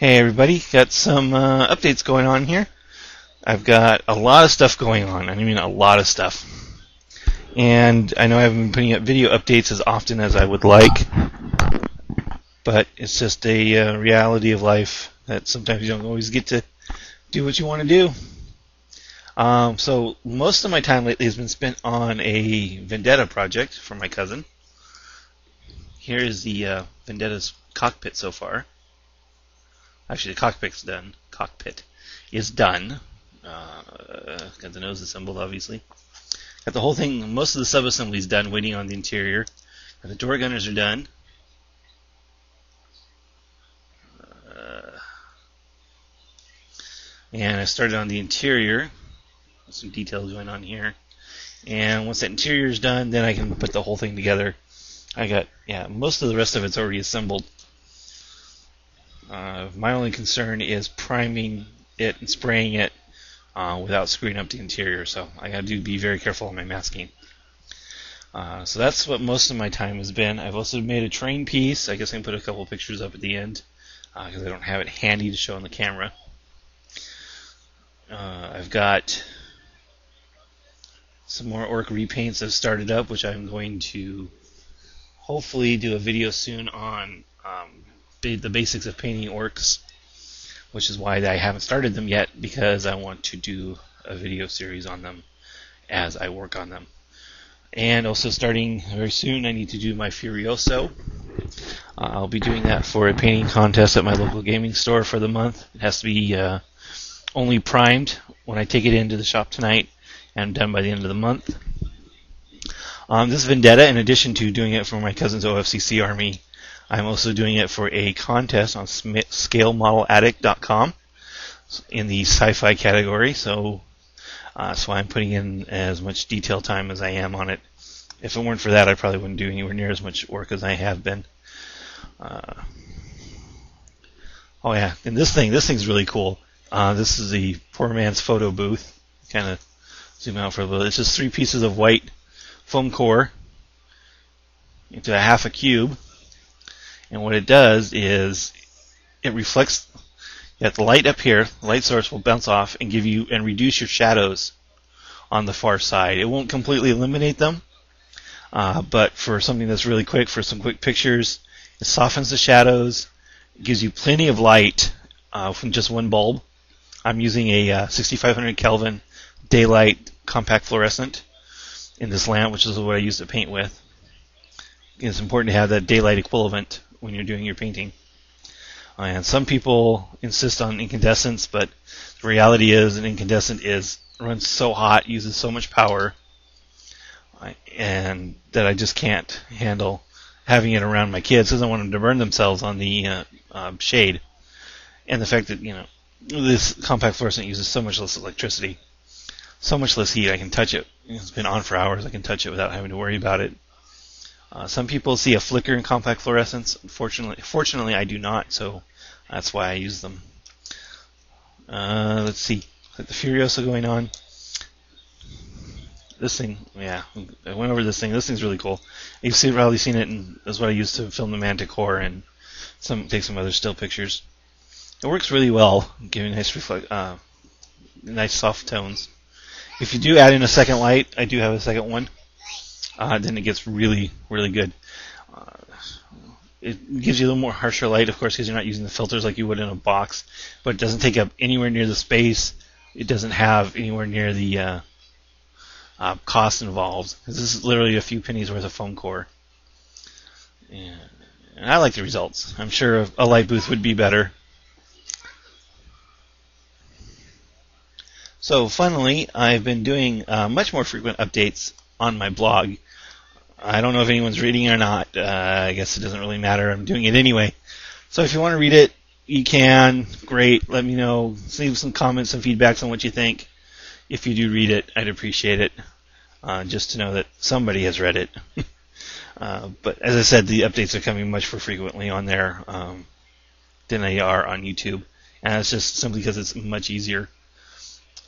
Hey everybody, got some updates going on here. I've got a lot of stuff going on. I mean a lot of stuff. And I know I haven't been putting up video updates as often as I would like, but it's just a reality of life that sometimes you don't always get to do what you want to do. So most of my time lately has been spent on a Vendetta project for my cousin. Here is the Vendetta's cockpit so far. Actually, the cockpit is done. Got the nose assembled, obviously. Got the whole thing, most of the sub-assemblies done, waiting on the interior. And the door gunners are done. And I started on the interior. Some details going on here. And once that interior is done, then I can put the whole thing together. I got, most of the rest of it's already assembled. My only concern is priming it and spraying it without screwing up the interior, so I got to be very careful on my masking. So that's what most of my time has been. I've also made a train piece. I guess I can put a couple pictures up at the end because I don't have it handy to show on the camera. I've got some more orc repaints I've started up, which I'm going to hopefully do a video soon on the basics of painting orcs, which is why I haven't started them yet, because I want to do a video series on them as I work on them. And also starting very soon, I need to do my Furioso. I'll be doing that for a painting contest at my local gaming store for the month. It has to be only primed when I take it into the shop tonight and done by the end of the month. This Vendetta, in addition to doing it for my cousin's OFCC army, I'm also doing it for a contest on ScaleModelAddict.com in the sci-fi category, so that's why I'm putting in as much detail time as I am on it. If it weren't for that, I probably wouldn't do anywhere near as much work as I have been. And this thing's really cool. This is the poor man's photo booth. Kind of zoom out for a little. It's just 3 pieces of white foam core into a half a cube. And what it does is it reflects the light up here. The light source will bounce off and give you and reduce your shadows on the far side. It won't completely eliminate them, but for something that's really quick, for some quick pictures, it softens the shadows. It gives you plenty of light from just one bulb. I'm using a 6500 Kelvin daylight compact fluorescent in this lamp, which is what I use to paint with. It's important to have that daylight equivalent when you're doing your painting. And some people insist on incandescence, but the reality is an incandescent runs so hot, uses so much power, and that I just can't handle having it around my kids because I want them to burn themselves on the shade. And the fact that this compact fluorescent uses so much less electricity, so much less heat. I can touch it. It's been on for hours. I can touch it without having to worry about it. Some people see a flicker in compact fluorescents. Fortunately, I do not, so that's why I use them. Let's see. Got the Furioso going on. This thing, I went over this thing. This thing's really cool. You've probably seen it, and that's what I used to film the Manticore and take some other still pictures. It works really well, giving nice soft tones. If you do add in a second light, I do have a second one. Then it gets really, really good. It gives you a little more harsher light, of course, because you're not using the filters like you would in a box, but it doesn't take up anywhere near the space. It doesn't have anywhere near the cost involved. This is literally a few pennies worth of foam core. And I like the results. I'm sure a light booth would be better. So finally, I've been doing much more frequent updates on my blog. I don't know if anyone's reading it or not. I guess it doesn't really matter. I'm doing it anyway. So if you want to read it, you can. Great. Let me know. Leave some comments, some feedbacks on what you think. If you do read it, I'd appreciate it. Just to know that somebody has read it. But as I said, the updates are coming much more frequently on there than they are on YouTube. And it's just simply because it's much easier.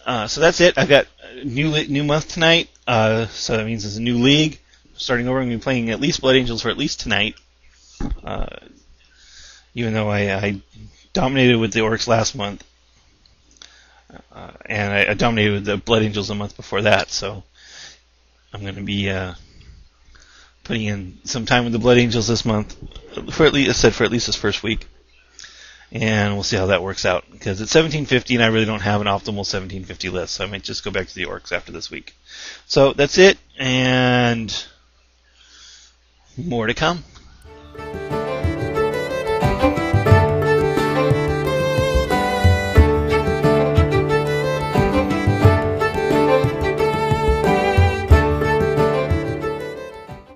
So that's it. I've got a new month tonight, so that means it's a new league. Starting over, I'm going to be playing at least Blood Angels for at least tonight. Even though I dominated with the Orcs last month, and I dominated with the Blood Angels the month before that. So I'm going to be putting in some time with the Blood Angels this month, for at least this first week, and we'll see how that works out. Because it's 1750, and I really don't have an optimal 1750 list, so I might just go back to the Orcs after this week. So that's it, and more to come.